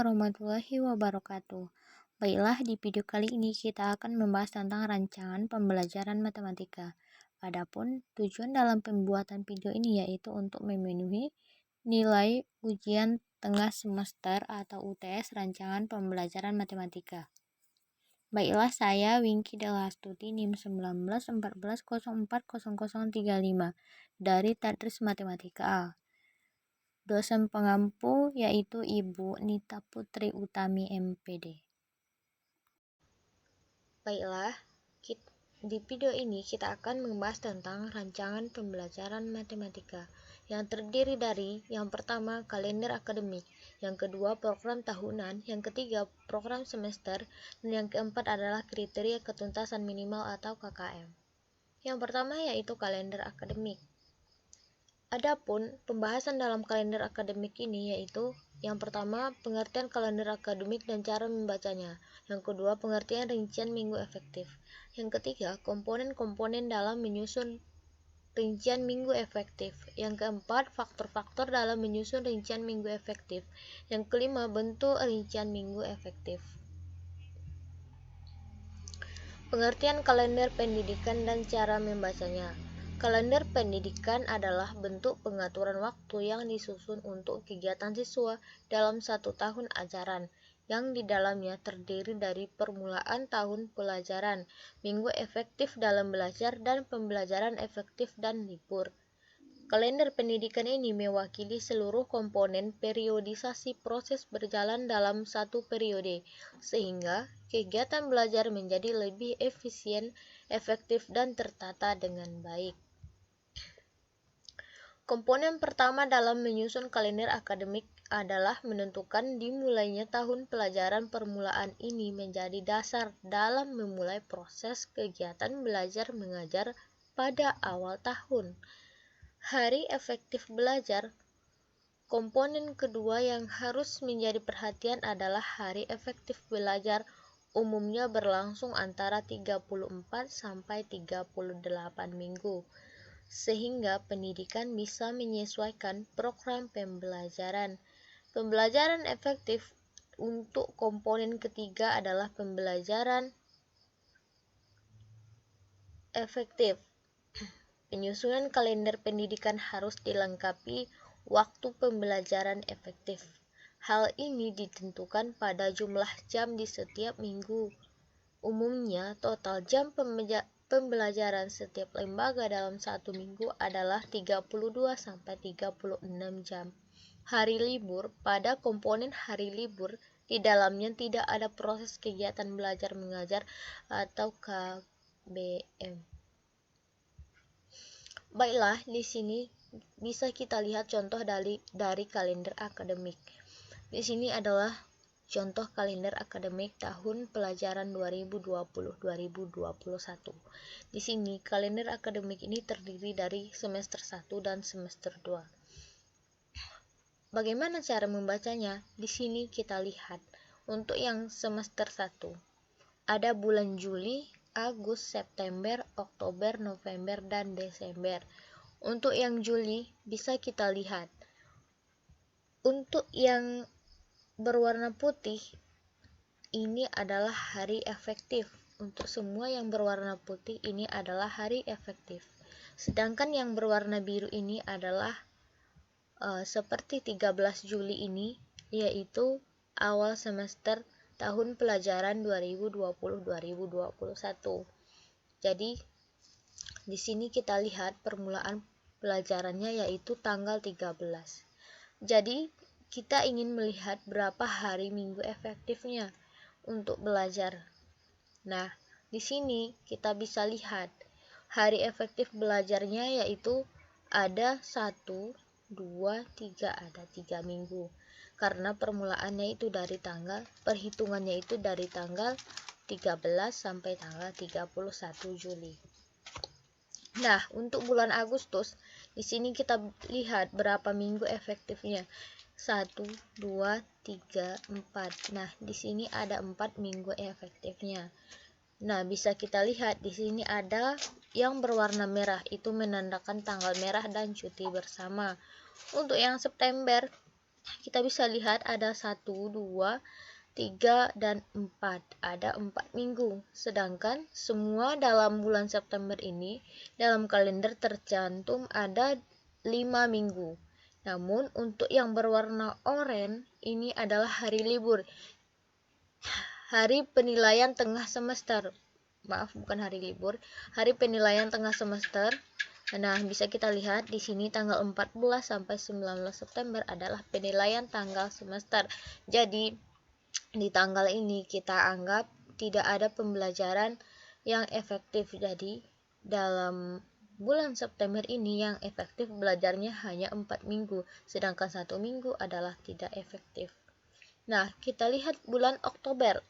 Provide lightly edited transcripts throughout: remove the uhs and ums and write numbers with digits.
warahmatullahi wabarakatuh. Baiklah, di video kali ini kita akan membahas tentang rancangan pembelajaran matematika. Adapun tujuan dalam pembuatan video ini yaitu untuk memenuhi nilai ujian tengah semester atau UTS rancangan pembelajaran matematika. Baiklah, saya Winky Delastuti NIM 1914040035 dari Tadris Matematika A. Dosen pengampu yaitu Ibu Nita Putri Utami MPD. Baiklah, di video ini kita akan membahas tentang rancangan pembelajaran matematika yang terdiri dari yang pertama kalender akademik, yang kedua program tahunan, yang ketiga program semester, dan yang keempat adalah kriteria ketuntasan minimal atau KKM. Yang pertama yaitu kalender akademik. Adapun pembahasan dalam kalender akademik ini yaitu yang pertama pengertian kalender akademik dan cara membacanya, yang kedua pengertian rincian minggu efektif, yang ketiga komponen-komponen dalam menyusun rincian minggu efektif, yang keempat faktor-faktor dalam menyusun rincian minggu efektif, yang kelima bentuk rincian minggu efektif. Pengertian kalender pendidikan dan cara membacanya. Kalender pendidikan adalah bentuk pengaturan waktu yang disusun untuk kegiatan siswa dalam satu tahun ajaran, yang di dalamnya terdiri dari permulaan tahun pelajaran, minggu efektif dalam belajar, dan pembelajaran efektif dan libur. Kalender pendidikan ini mewakili seluruh komponen periodisasi proses berjalan dalam satu periode, sehingga kegiatan belajar menjadi lebih efisien, efektif, dan tertata dengan baik. Komponen pertama dalam menyusun kalender akademik adalah menentukan dimulainya tahun pelajaran. Permulaan ini menjadi dasar dalam memulai proses kegiatan belajar mengajar pada awal tahun. Hari efektif belajar. Komponen kedua yang harus menjadi perhatian adalah hari efektif belajar, umumnya berlangsung antara 34 sampai 38 minggu, sehingga pendidikan bisa menyesuaikan program pembelajaran. Pembelajaran efektif untuk komponen ketiga adalah pembelajaran efektif. Penyusunan kalender pendidikan harus dilengkapi waktu pembelajaran efektif. Hal ini ditentukan pada jumlah jam di setiap minggu. Umumnya, total jam pembelajaran setiap lembaga dalam satu minggu adalah 32-36 jam. Hari libur. Pada komponen hari libur, di dalamnya tidak ada proses kegiatan belajar mengajar atau KBM. Baiklah, di sini bisa kita lihat contoh dari kalender akademik. Di sini adalah contoh kalender akademik tahun pelajaran 2020-2021. Di sini kalender akademik ini terdiri dari semester 1 dan semester 2. Bagaimana cara membacanya? Di sini kita lihat. Untuk yang semester 1, ada bulan Juli, Agustus, September, Oktober, November, dan Desember. Untuk yang Juli bisa kita lihat. Untuk yang berwarna putih, ini adalah hari efektif. Untuk semua yang berwarna putih, ini adalah hari efektif. Sedangkan yang berwarna biru ini adalah seperti 13 Juli ini, yaitu awal semester tahun pelajaran 2020-2021. Jadi, di sini kita lihat permulaan pelajarannya yaitu tanggal 13. Jadi, kita ingin melihat berapa hari minggu efektifnya untuk belajar. Nah, di sini kita bisa lihat hari efektif belajarnya yaitu ada 1, 2, 3, ada 3 minggu. Karena permulaannya itu dari tanggal, perhitungannya itu dari tanggal 13 sampai tanggal 31 Juli. Nah, untuk bulan Agustus, di sini kita lihat berapa minggu efektifnya. 1, 2, 3, 4. Nah, di sini ada 4 minggu efektifnya. Nah, bisa kita lihat di sini ada yang berwarna merah, itu menandakan tanggal merah dan cuti bersama. Untuk yang September, kita bisa lihat ada 1, 2, 3, dan 4. Ada 4 minggu. Sedangkan semua dalam bulan September ini dalam kalender tercantum ada 5 minggu. Namun untuk yang berwarna oranye ini adalah hari libur. Hari penilaian tengah semester. Maaf, bukan hari libur. Hari penilaian tengah semester. Nah, bisa kita lihat di sini tanggal 14 sampai 19 September adalah penilaian tanggal semester. Jadi, di tanggal ini kita anggap tidak ada pembelajaran yang efektif. Jadi, dalam bulan September ini yang efektif belajarnya hanya 4 minggu, sedangkan 1 minggu adalah tidak efektif. Nah, kita lihat bulan Oktober.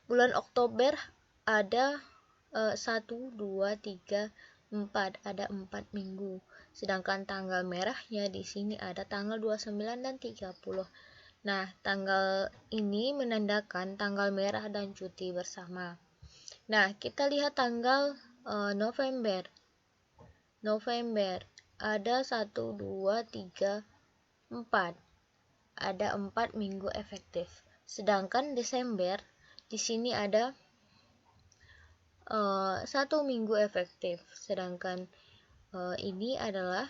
Bulan Oktober ada 1, 2, 3, 4, ada 4 minggu. Sedangkan tanggal merahnya di sini ada tanggal 29 dan 30. Nah, tanggal ini menandakan tanggal merah dan cuti bersama. Nah, kita lihat tanggal November. November ada 1, 2, 3, 4. Ada 4 minggu efektif. Sedangkan Desember di sini ada 1 minggu efektif, sedangkan ini adalah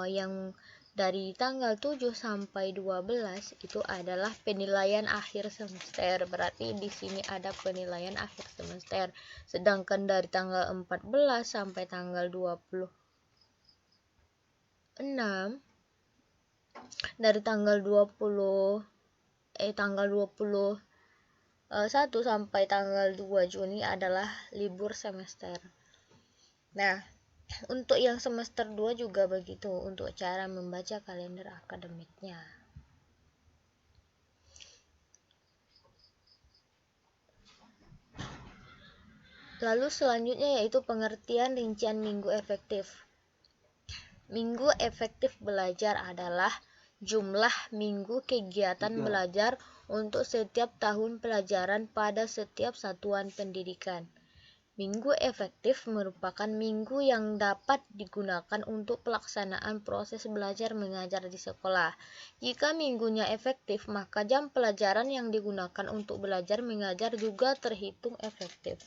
yang dari tanggal 7 sampai 12 itu adalah penilaian akhir semester. Berarti di sini ada penilaian akhir semester. Sedangkan dari tanggal 14 sampai tanggal 26, dari tanggal 21 sampai tanggal 2 Juni adalah libur semester. Nah, untuk yang semester 2 juga begitu untuk cara membaca kalender akademiknya. Lalu selanjutnya yaitu pengertian rincian minggu efektif. Minggu efektif belajar adalah jumlah minggu kegiatan belajar untuk setiap tahun pelajaran pada setiap satuan pendidikan. Minggu efektif merupakan minggu yang dapat digunakan untuk pelaksanaan proses belajar mengajar di sekolah. Jika minggunya efektif, maka jam pelajaran yang digunakan untuk belajar mengajar juga terhitung efektif.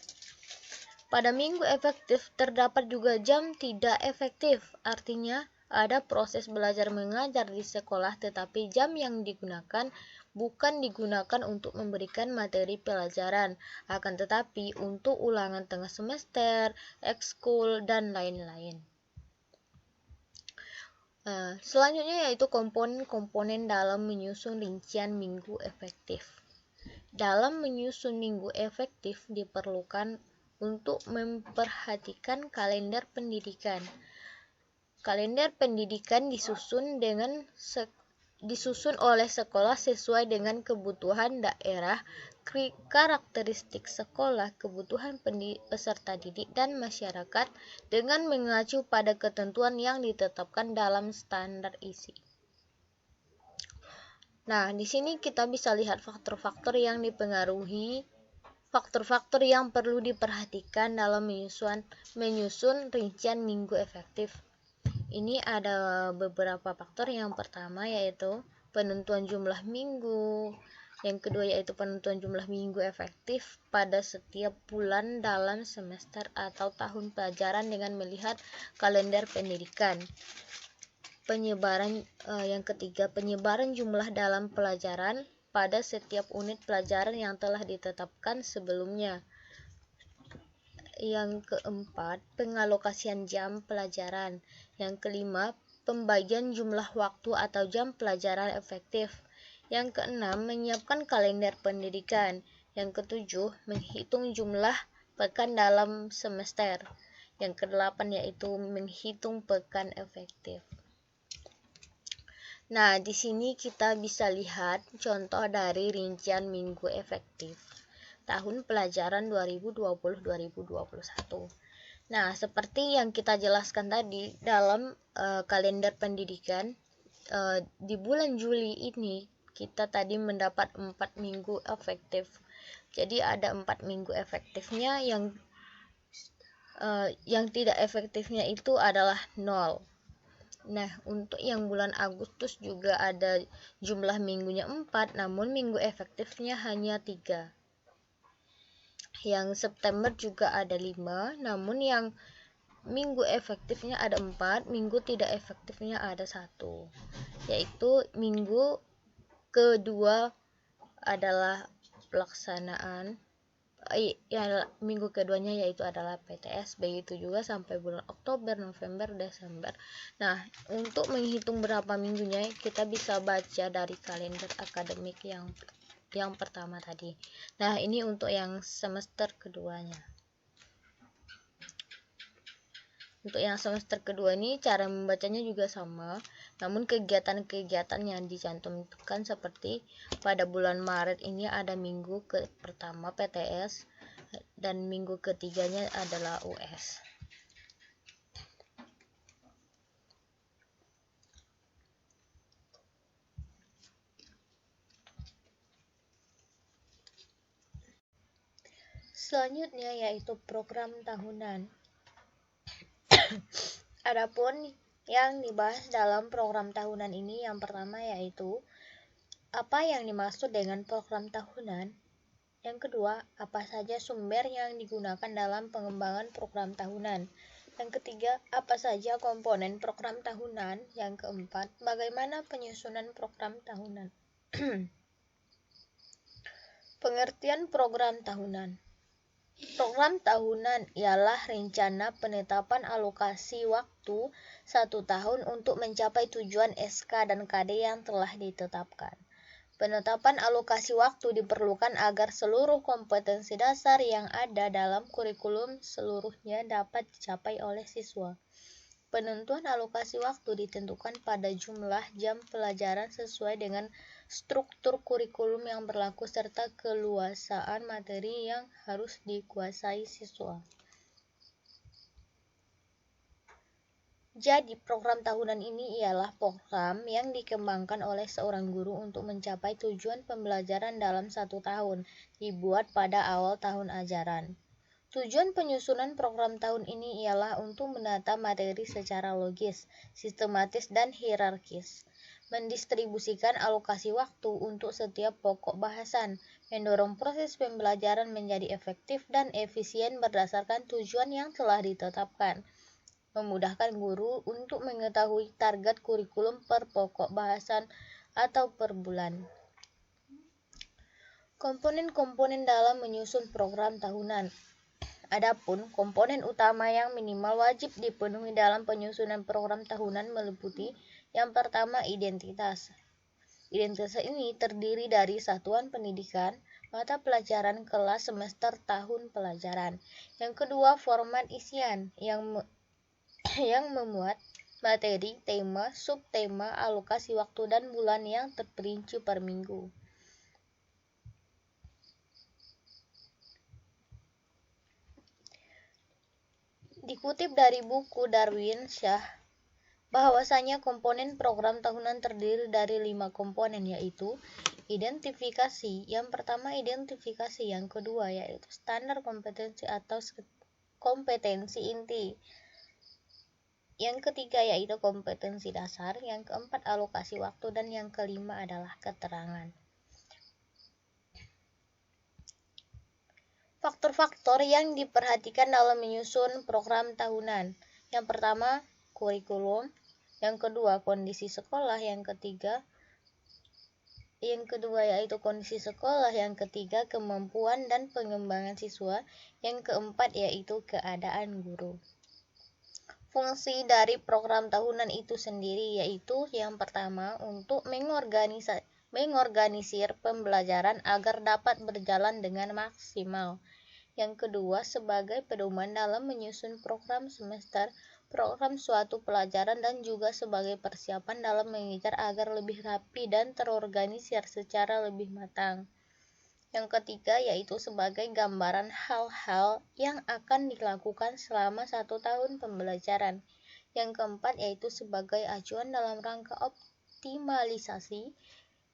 Pada minggu efektif terdapat juga jam tidak efektif, artinya ada proses belajar mengajar di sekolah tetapi jam yang digunakan bukan digunakan untuk memberikan materi pelajaran, akan tetapi untuk ulangan tengah semester, ekskul, dan lain-lain. Selanjutnya yaitu komponen-komponen dalam menyusun rincian minggu efektif. Dalam menyusun minggu efektif diperlukan untuk memperhatikan kalender pendidikan. Kalender pendidikan disusun oleh sekolah sesuai dengan kebutuhan daerah, karakteristik sekolah, kebutuhan peserta didik dan masyarakat dengan mengacu pada ketentuan yang ditetapkan dalam standar isi. Nah, di sini kita bisa lihat faktor-faktor yang perlu diperhatikan dalam menyusun rincian minggu efektif. Ini ada beberapa faktor. Yang pertama yaitu penentuan jumlah minggu. Yang kedua yaitu penentuan jumlah minggu efektif pada setiap bulan dalam semester atau tahun pelajaran dengan melihat kalender pendidikan. Yang ketiga, penyebaran jumlah dalam pelajaran pada setiap unit pelajaran yang telah ditetapkan sebelumnya. Yang keempat, pengalokasian jam pelajaran. Yang kelima, pembagian jumlah waktu atau jam pelajaran efektif. Yang keenam, menyiapkan kalender pendidikan. Yang ketujuh, menghitung jumlah pekan dalam semester. Yang kedelapan yaitu menghitung pekan efektif. Nah, di sini kita bisa lihat contoh dari rincian minggu efektif tahun pelajaran 2020-2021. Nah, seperti yang kita jelaskan tadi dalam kalender pendidikan, di bulan Juli ini kita tadi mendapat 4 minggu efektif. Jadi ada 4 minggu efektifnya, yang tidak efektifnya itu adalah 0. Nah, untuk yang bulan Agustus juga ada jumlah minggunya 4, namun minggu efektifnya hanya 3. Yang September juga ada 5, namun yang minggu efektifnya ada 4, minggu tidak efektifnya ada 1. Yaitu minggu kedua adalah pelaksanaan ya, minggu keduanya yaitu adalah PTS, begitu juga sampai bulan Oktober, November, Desember. Nah, untuk menghitung berapa minggunya kita bisa baca dari kalender akademik yang pertama tadi. Nah, ini untuk yang semester keduanya. Untuk yang semester kedua ini cara membacanya juga sama, namun kegiatan-kegiatan yang dicantumkan seperti pada bulan Maret ini ada minggu pertama PTS dan minggu ketiganya adalah US. Selanjutnya yaitu program tahunan. Adapun yang dibahas dalam program tahunan ini yang pertama yaitu apa yang dimaksud dengan program tahunan. Yang kedua, apa saja sumber yang digunakan dalam pengembangan program tahunan. Yang ketiga, apa saja komponen program tahunan. Yang keempat, bagaimana penyusunan program tahunan. Pengertian program tahunan. Program tahunan ialah rencana penetapan alokasi waktu 1 tahun untuk mencapai tujuan SK dan KD yang telah ditetapkan. Penetapan alokasi waktu diperlukan agar seluruh kompetensi dasar yang ada dalam kurikulum seluruhnya dapat dicapai oleh siswa. Penentuan alokasi waktu ditentukan pada jumlah jam pelajaran sesuai dengan struktur kurikulum yang berlaku serta keluasaan materi yang harus dikuasai siswa. Jadi, program tahunan ini ialah program yang dikembangkan oleh seorang guru untuk mencapai tujuan pembelajaran dalam 1 tahun, dibuat pada awal tahun ajaran. Tujuan penyusunan program tahun ini ialah untuk menata materi secara logis, sistematis, dan hierarkis, mendistribusikan alokasi waktu untuk setiap pokok bahasan, mendorong proses pembelajaran menjadi efektif dan efisien berdasarkan tujuan yang telah ditetapkan, memudahkan guru untuk mengetahui target kurikulum per pokok bahasan atau per bulan. Komponen-komponen dalam menyusun program tahunan. Adapun komponen utama yang minimal wajib dipenuhi dalam penyusunan program tahunan meliputi yang pertama identitas. Identitas ini terdiri dari satuan pendidikan, mata pelajaran, kelas, semester, tahun pelajaran. Yang kedua format isian yang memuat materi, tema, subtema, alokasi waktu dan bulan yang terperinci per minggu. Dikutip dari buku Darwin Shah, bahwasanya komponen program tahunan terdiri dari 5 komponen yaitu identifikasi. Yang pertama identifikasi, yang kedua yaitu standar kompetensi atau kompetensi inti. Yang ketiga yaitu kompetensi dasar, yang keempat alokasi waktu, dan yang kelima adalah keterangan. Faktor-faktor yang diperhatikan dalam menyusun program tahunan. Yang pertama, kurikulum. Yang kedua, kondisi sekolah. Yang kedua yaitu kondisi sekolah. Yang ketiga, kemampuan dan pengembangan siswa. Yang keempat yaitu keadaan guru. Fungsi dari program tahunan itu sendiri yaitu yang pertama untuk mengorganisir pembelajaran agar dapat berjalan dengan maksimal. Yang kedua, sebagai pedoman dalam menyusun program semester, program suatu pelajaran, dan juga sebagai persiapan dalam mengejar agar lebih rapi dan terorganisir secara lebih matang. Yang ketiga, yaitu sebagai gambaran hal-hal yang akan dilakukan selama 1 tahun pembelajaran. Yang keempat, yaitu sebagai acuan dalam rangka optimalisasi,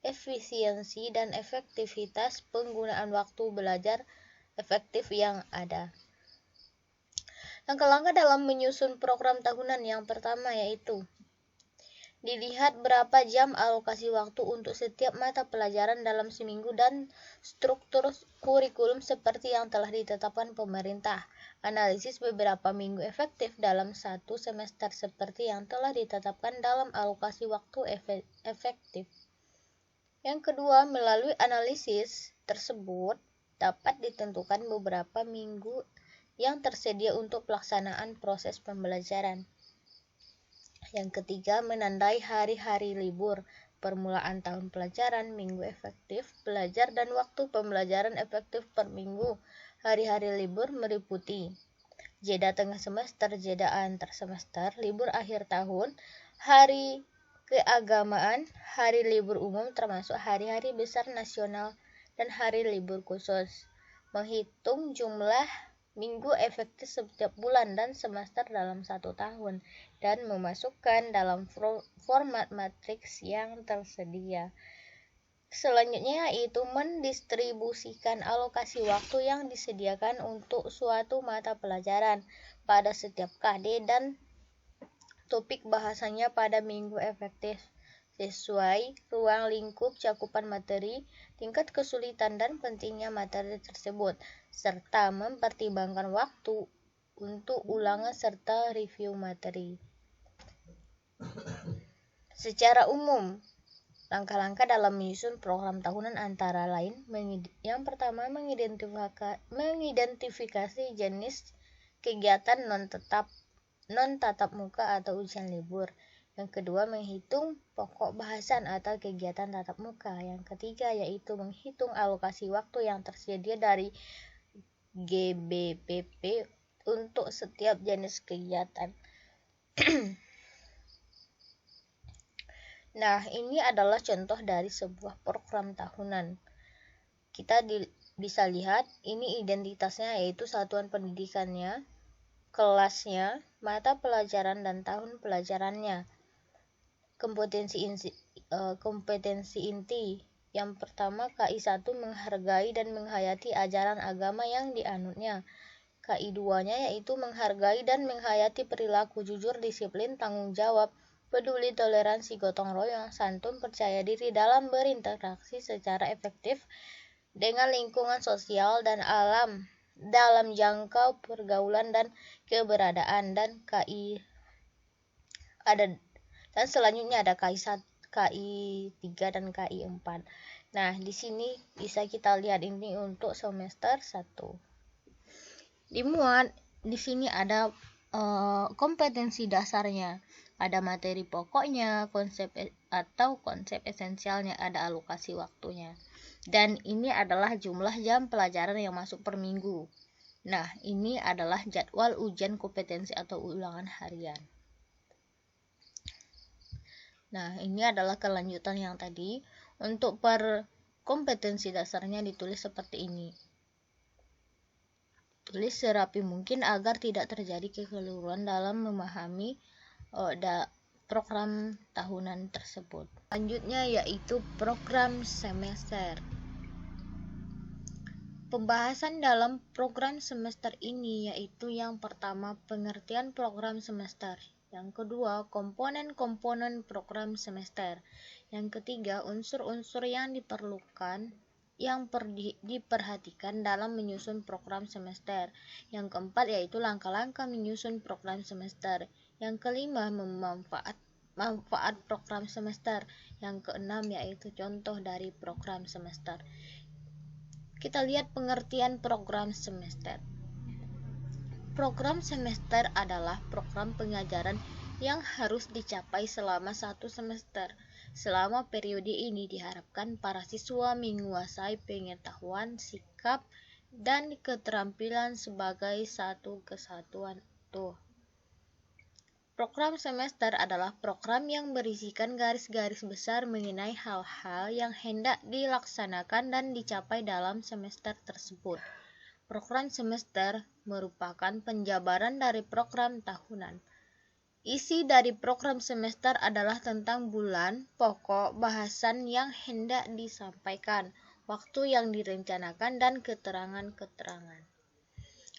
efisiensi, dan efektivitas penggunaan waktu belajar efektif yang ada. Langkah-langkah dalam menyusun program tahunan yang pertama yaitu Dilihat berapa jam alokasi waktu untuk setiap mata pelajaran dalam seminggu dan struktur kurikulum seperti yang telah ditetapkan pemerintah. Analisis beberapa minggu efektif dalam satu semester seperti yang telah ditetapkan dalam alokasi waktu efektif. Yang kedua, melalui analisis tersebut dapat ditentukan beberapa minggu yang tersedia untuk pelaksanaan proses pembelajaran. Yang ketiga, menandai hari-hari libur, permulaan tahun pelajaran, minggu efektif belajar, dan waktu pembelajaran efektif per minggu. Hari-hari libur meliputi jeda tengah semester, jeda antar semester, libur akhir tahun, hari keagamaan, hari libur umum termasuk hari-hari besar nasional, dan hari libur khusus. Menghitung jumlah minggu efektif setiap bulan dan semester dalam satu tahun, dan memasukkan dalam format matriks yang tersedia. Selanjutnya yaitu mendistribusikan alokasi waktu yang disediakan untuk suatu mata pelajaran pada setiap KD dan topik bahasanya pada minggu efektif sesuai ruang lingkup cakupan materi, tingkat kesulitan dan pentingnya materi tersebut, serta mempertimbangkan waktu untuk ulangan serta review materi. Secara umum, langkah-langkah dalam menyusun program tahunan antara lain, yang pertama mengidentifikasi jenis kegiatan non-tatap muka atau ujian libur. Yang kedua, menghitung pokok bahasan atau kegiatan tatap muka. Yang ketiga, yaitu menghitung alokasi waktu yang tersedia dari GBPP untuk setiap jenis kegiatan. Nah, ini adalah contoh dari sebuah program tahunan. Kita bisa lihat, ini identitasnya yaitu satuan pendidikannya, kelasnya, mata pelajaran, dan tahun pelajarannya. Kompetensi inti. Yang pertama, KI 1 menghargai dan menghayati ajaran agama yang dianutnya. KI 2-nya yaitu menghargai dan menghayati perilaku jujur, disiplin, tanggung jawab, peduli, toleransi, gotong royong, santun, percaya diri dalam berinteraksi secara efektif dengan lingkungan sosial dan alam dalam jangkau pergaulan dan keberadaan. Dan selanjutnya ada KI 3 dan KI 4. Nah, di sini bisa kita lihat ini untuk semester 1. Dimuat di sini ada kompetensi dasarnya, ada materi pokoknya, konsep esensialnya, ada alokasi waktunya. Dan ini adalah jumlah jam pelajaran yang masuk per minggu. Nah, ini adalah jadwal ujian kompetensi atau ulangan harian. Nah, ini adalah kelanjutan yang tadi. Untuk per kompetensi dasarnya ditulis seperti ini. Tulis serapi mungkin agar tidak terjadi kekeliruan dalam memahami program tahunan tersebut. Selanjutnya yaitu program semester. Pembahasan dalam program semester ini yaitu yang pertama, pengertian program semester. Yang kedua, komponen-komponen program semester. Yang ketiga, unsur-unsur yang diperlukan yang diperhatikan dalam menyusun program semester. Yang keempat yaitu langkah-langkah menyusun program semester. Yang kelima, manfaat program semester. Yang keenam yaitu contoh dari program semester. Kita lihat pengertian program semester. Program semester adalah program pengajaran yang harus dicapai selama satu semester. Selama periode ini diharapkan para siswa menguasai pengetahuan, sikap, dan keterampilan sebagai satu kesatuan utuh. Program semester adalah program yang berisikan garis-garis besar mengenai hal-hal yang hendak dilaksanakan dan dicapai dalam semester tersebut. Program semester merupakan penjabaran dari program tahunan. Isi dari program semester adalah tentang bulan, pokok, bahasan yang hendak disampaikan, waktu yang direncanakan, dan keterangan-keterangan.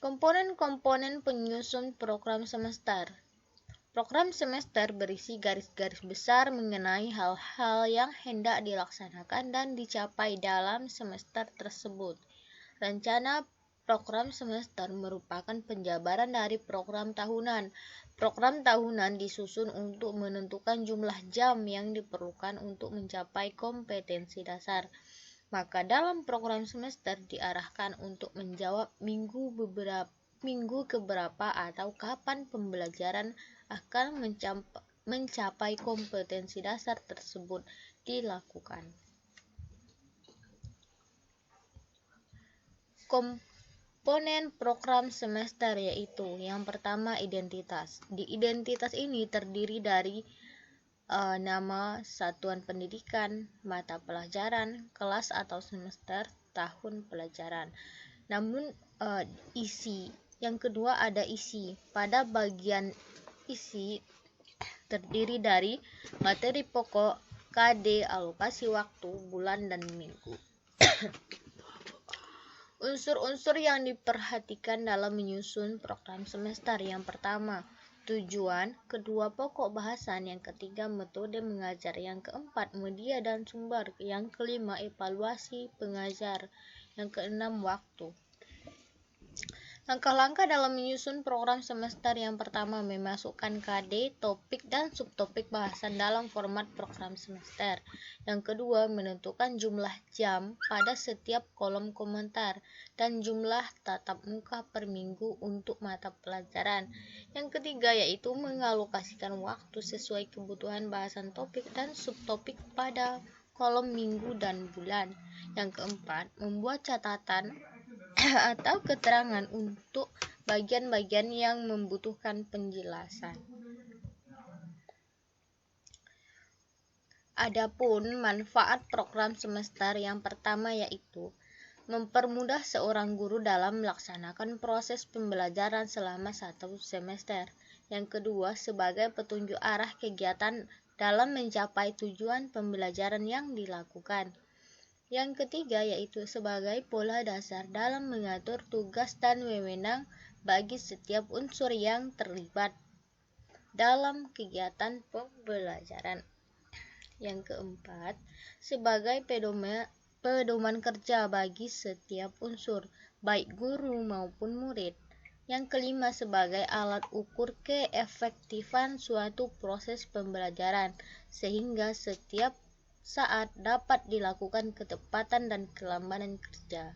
Komponen-komponen penyusun program semester. Program semester berisi garis-garis besar mengenai hal-hal yang hendak dilaksanakan dan dicapai dalam semester tersebut. Rencana program semester merupakan penjabaran dari program tahunan. Program tahunan disusun untuk menentukan jumlah jam yang diperlukan untuk mencapai kompetensi dasar. Maka dalam program semester diarahkan untuk menjawab minggu keberapa atau kapan pembelajaran akan mencapai kompetensi dasar tersebut dilakukan. Komponen program semester yaitu yang pertama identitas. Di identitas ini terdiri dari nama satuan pendidikan, mata pelajaran, kelas atau semester, tahun pelajaran. Namun isi, yang kedua ada isi. Pada bagian isi terdiri dari materi pokok, KD, alokasi waktu, bulan, dan minggu. Unsur-unsur yang diperhatikan dalam menyusun program semester. Yang pertama, tujuan, kedua pokok bahasan, yang ketiga metode mengajar, yang keempat media dan sumber, yang kelima evaluasi pengajar, yang keenam waktu. Langkah-langkah dalam menyusun program semester. Yang pertama, memasukkan KD, topik, dan subtopik bahasan dalam format program semester. Yang kedua, menentukan jumlah jam pada setiap kolom komentar dan jumlah tatap muka per minggu untuk mata pelajaran. Yang ketiga, yaitu mengalokasikan waktu sesuai kebutuhan bahasan topik dan subtopik pada kolom minggu dan bulan. Yang keempat, membuat catatan atau keterangan untuk bagian-bagian yang membutuhkan penjelasan. Adapun manfaat program semester, yang pertama yaitu mempermudah seorang guru dalam melaksanakan proses pembelajaran selama 1 semester. Yang kedua, sebagai petunjuk arah kegiatan dalam mencapai tujuan pembelajaran yang dilakukan. Yang ketiga yaitu sebagai pola dasar dalam mengatur tugas dan wewenang bagi setiap unsur yang terlibat dalam kegiatan pembelajaran. Yang keempat, sebagai pedoman kerja bagi setiap unsur, baik guru maupun murid. Yang kelima, sebagai alat ukur keefektifan suatu proses pembelajaran, sehingga setiap saat dapat dilakukan ketepatan dan kelambanan kerja.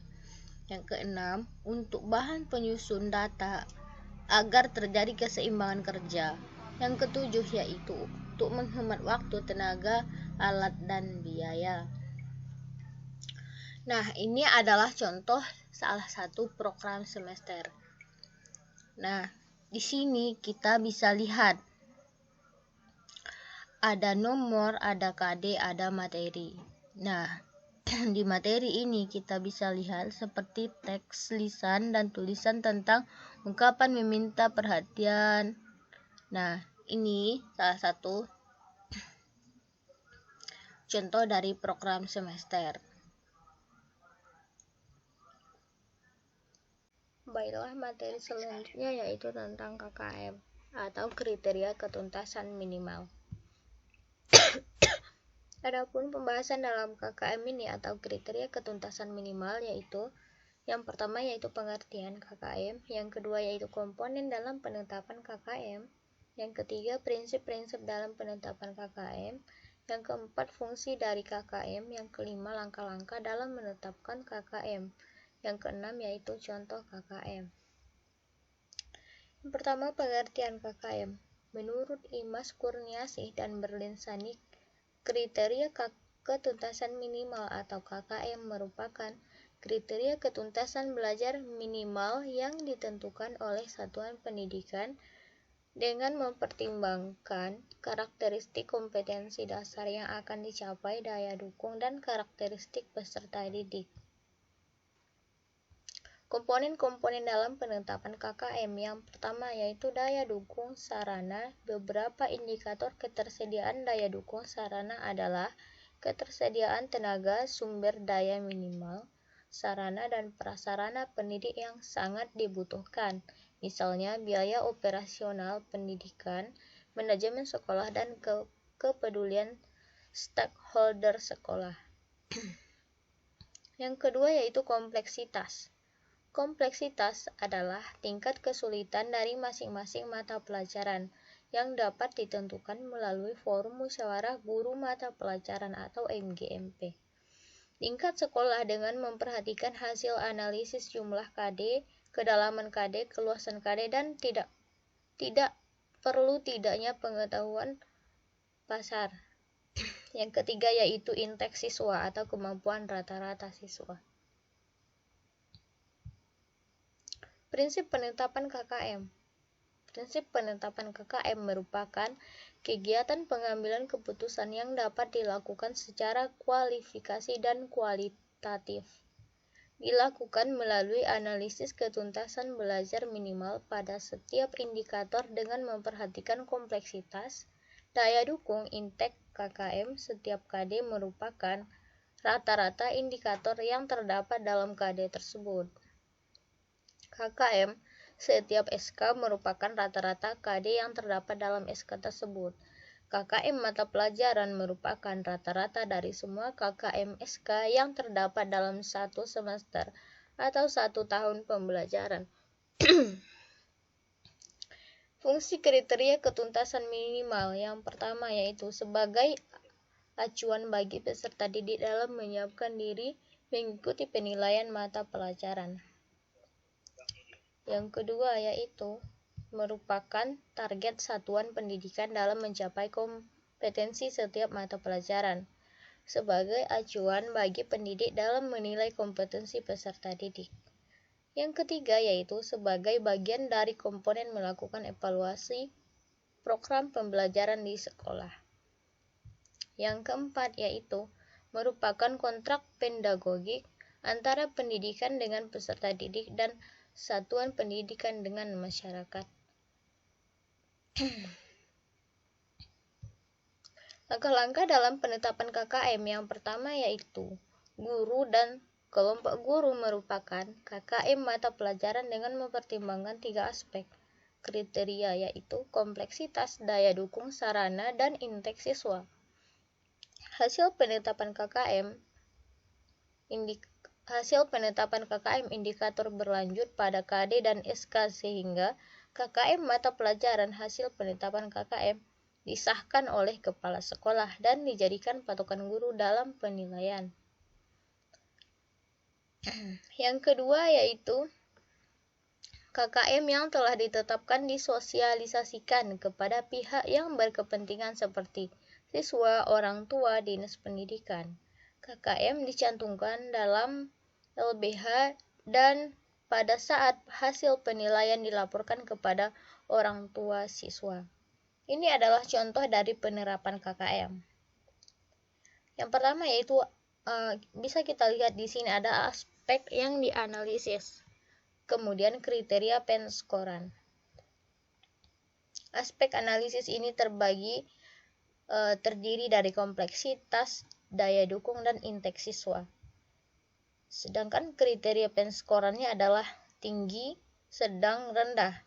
Yang keenam, untuk bahan penyusun data agar terjadi keseimbangan kerja. Yang ketujuh yaitu untuk menghemat waktu, tenaga, alat, dan biaya. Nah, ini adalah contoh salah satu program semester. Nah, di sini kita bisa lihat ada nomor, ada KD, ada materi. Nah, di materi ini kita bisa lihat seperti teks, lisan, dan tulisan tentang ungkapan meminta perhatian. Nah, ini salah satu contoh dari program semester. Baiklah, materi selanjutnya yaitu tentang KKM atau kriteria ketuntasan minimal. Adapun pembahasan dalam KKM ini atau kriteria ketuntasan minimal yaitu yang pertama yaitu pengertian KKM, yang kedua yaitu komponen dalam penetapan KKM, yang ketiga prinsip-prinsip dalam penetapan KKM, yang keempat fungsi dari KKM, yang kelima langkah-langkah dalam menetapkan KKM, yang keenam yaitu contoh KKM. Yang pertama, pengertian KKM. Menurut Imas Kurniasih dan Berlinsani, kriteria ketuntasan minimal atau KKM merupakan kriteria ketuntasan belajar minimal yang ditentukan oleh satuan pendidikan dengan mempertimbangkan karakteristik kompetensi dasar yang akan dicapai, daya dukung, dan karakteristik peserta didik. Komponen-komponen dalam penetapan KKM yang pertama yaitu daya dukung sarana. Beberapa indikator ketersediaan daya dukung sarana adalah ketersediaan tenaga sumber daya minimal, sarana dan prasarana pendidik yang sangat dibutuhkan, misalnya biaya operasional pendidikan, manajemen sekolah, dan kepedulian stakeholder sekolah. Yang kedua yaitu kompleksitas. Kompleksitas adalah tingkat kesulitan dari masing-masing mata pelajaran yang dapat ditentukan melalui forum musyawarah guru mata pelajaran atau MGMP. Tingkat sekolah dengan memperhatikan hasil analisis jumlah KD, kedalaman KD, keluasan KD, dan tidak perlu tidaknya pengetahuan pasar. Yang ketiga yaitu indeks siswa atau kemampuan rata-rata siswa. Prinsip penetapan KKM. Prinsip penetapan KKM merupakan kegiatan pengambilan keputusan yang dapat dilakukan secara kualifikasi dan kualitatif. Dilakukan melalui analisis ketuntasan belajar minimal pada setiap indikator dengan memperhatikan kompleksitas, daya dukung, indeks KKM. Setiap KD merupakan rata-rata indikator yang terdapat dalam KD tersebut. KKM setiap SK merupakan rata-rata KD yang terdapat dalam SK tersebut. KKM mata pelajaran merupakan rata-rata dari semua KKM SK yang terdapat dalam satu semester atau 1 tahun pembelajaran. Fungsi kriteria ketuntasan minimal yang pertama yaitu sebagai acuan bagi peserta didik dalam menyiapkan diri mengikuti penilaian mata pelajaran. Yang kedua yaitu merupakan target satuan pendidikan dalam mencapai kompetensi setiap mata pelajaran sebagai acuan bagi pendidik dalam menilai kompetensi peserta didik. Yang ketiga yaitu sebagai bagian dari komponen melakukan evaluasi program pembelajaran di sekolah. Yang keempat yaitu merupakan kontrak pedagogik antara pendidikan dengan peserta didik dan satuan pendidikan dengan masyarakat. Langkah-langkah dalam penetapan KKM yang pertama yaitu guru dan kelompok guru merupakan KKM mata pelajaran dengan mempertimbangkan 3 aspek kriteria yaitu kompleksitas, daya dukung, sarana, dan indeks siswa. Hasil penetapan KKM indikator berlanjut pada KD dan SK sehingga KKM mata pelajaran hasil penetapan KKM disahkan oleh kepala sekolah dan dijadikan patokan guru dalam penilaian. Yang kedua yaitu KKM yang telah ditetapkan disosialisasikan kepada pihak yang berkepentingan seperti siswa, orang tua, dinas pendidikan. KKM dicantumkan dalam LBH dan pada saat hasil penilaian dilaporkan kepada orang tua siswa. Ini adalah contoh dari penerapan KKM. Yang pertama yaitu bisa kita lihat di sini ada aspek yang dianalisis. Kemudian kriteria penskoran. Aspek analisis ini terdiri dari kompleksitas, daya dukung, dan indeks siswa. Sedangkan kriteria penskorannya adalah tinggi, sedang, rendah.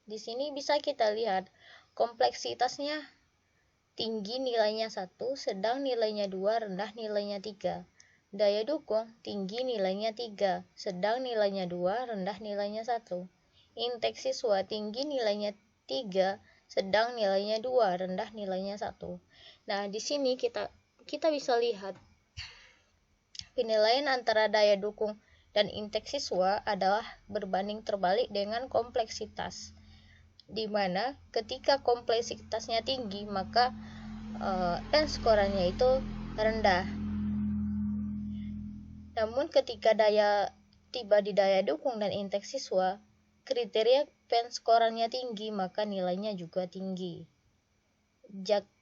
Di sini bisa kita lihat kompleksitasnya tinggi nilainya 1, sedang nilainya 2, rendah nilainya 3. Daya dukung tinggi nilainya 3, sedang nilainya 2, rendah nilainya 1. Indeks siswa tinggi nilainya 3, sedang nilainya 2, rendah nilainya 1. Nah, di sini kita bisa lihat penilaian antara daya dukung dan indeks siswa adalah berbanding terbalik dengan kompleksitas, di mana ketika kompleksitasnya tinggi maka penskorannya itu rendah. Namun ketika tiba di daya dukung dan indeks siswa, kriteria penskorannya tinggi maka nilainya juga tinggi.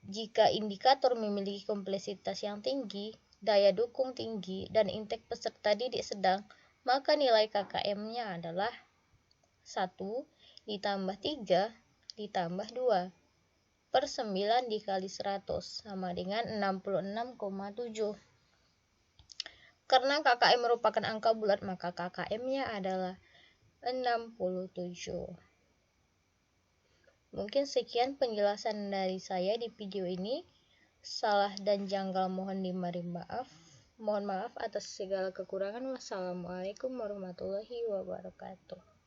Jika indikator memiliki kompleksitas yang tinggi, daya dukung tinggi, dan indeks peserta didik sedang, maka nilai KKM-nya adalah 1 ditambah 3 ditambah 2 per 9 dikali 100 sama dengan 66,7. Karena KKM merupakan angka bulat, maka KKM-nya adalah 67. Mungkin sekian penjelasan dari saya di video ini. Salah dan janggal mohon diberi maaf. Mohon maaf atas segala kekurangan. Wassalamualaikum warahmatullahi wabarakatuh.